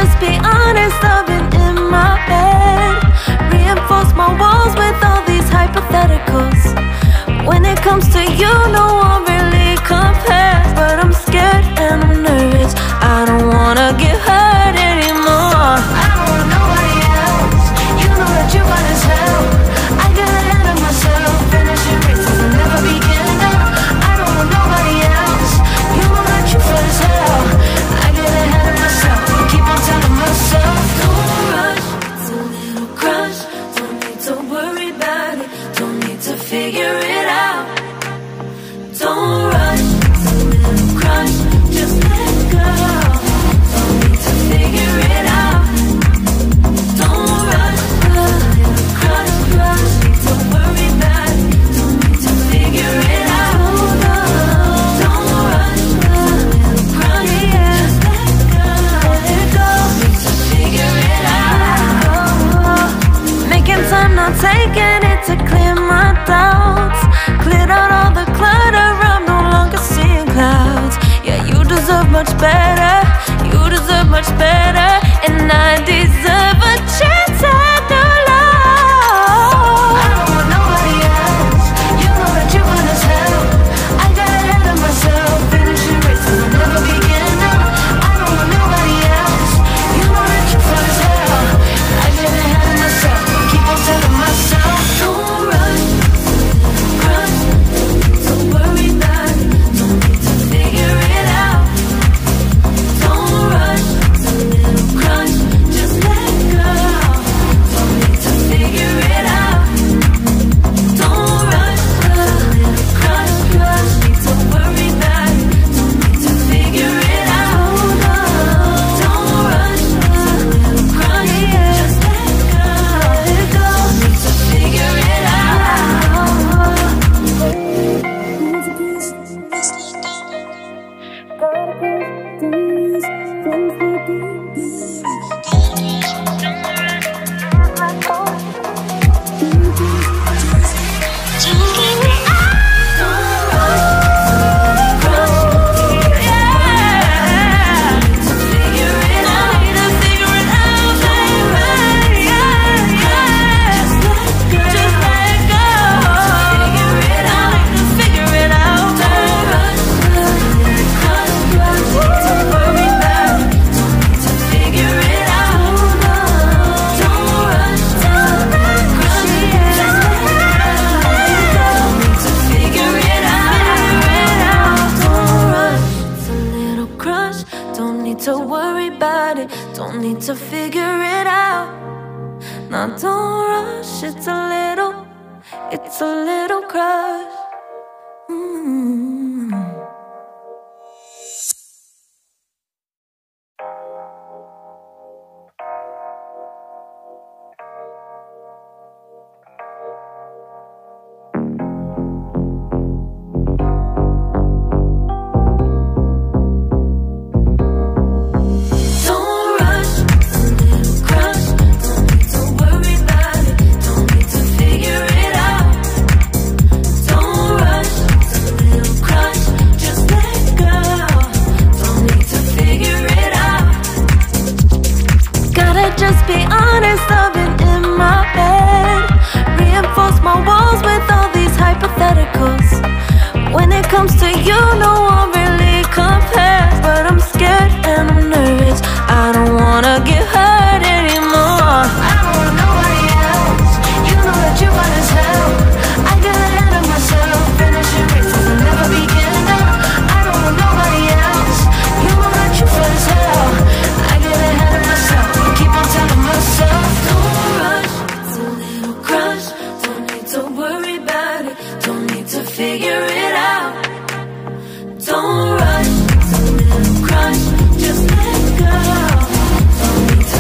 just be honest, I've been in my bed. Reinforce my walls with all these hypotheticals. When it comes to you, no one really compares. But I'm scared and I'm nervous, I don't wanna get hurt anymore. I don't want nobody else, you know that you fine as hell. I get ahead of myself, finishing races and never begin now. I don't want nobody else, you know that you fine as hell. I get ahead of myself, keep on telling myself, don't rush, it's a little crush. Don't need to worry about it, don't need to figure it out. Don't rush, it's a little crush, just let go. Don't need to figure it out. Don't rush, a little crush, crush. Need to worry about it, don't need to figure it out. Don't rush, a little crush, just let go. Need to figure it out. Making time, not taking it to clear my doubts. Cleared out all the clutter, I'm no longer seeing clouds. Yeah, you deserve much better, you deserve much better. And I deserve a chance at new love. I don't want nobody else, you know that you fine as hell. I got ahead of myself, finishing races will never begin now. I don't want nobody else, you know that you fine as hell. I get ahead of myself, keep on telling myself, don't rush, crush. Don't worry about it, don't need to figure it out. Don't rush, it's a little crush, just let go. Don't need to figure it out. Don't rush, a little crush, crush. Need to worry about it, don't need to figure it out. Don't rush, a little crush, just let go. Need to figure it out. Don't need to worry about it, don't need to figure it out. Now don't rush, it's a little crush. Just be honest, I've been in my bed. Reinforce my walls with all these hypotheticals. When it comes to you, no one really compares. But I'm scared and I'm nervous, I don't wanna get hurt anymore. I don't want nobody else, you know that you fine as hell. I get ahead of myself, finishing races will never begin now. I don't want nobody else, you know that you fine as hell. I get ahead of myself, keep on telling myself, don't rush, it's a little crush. Don't need to worry about it, don't need to figure it out. Don't rush, it's a little crush, just let go. Don't need to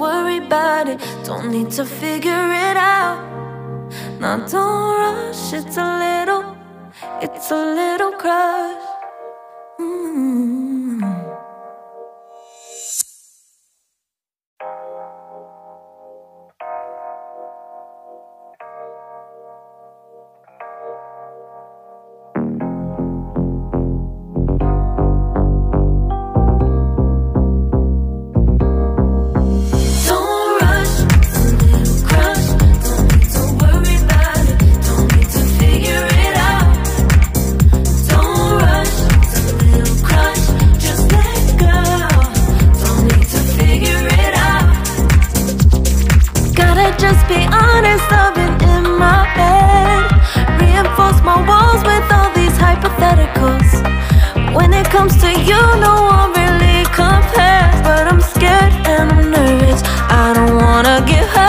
worry about it, don't need to figure it out. Now don't rush, it's a little crush. Just be honest, I've been in my head. Reinforce my walls with all these hypotheticals. When it comes to you, no one really compares. But I'm scared and I'm nervous, I don't wanna get hurt.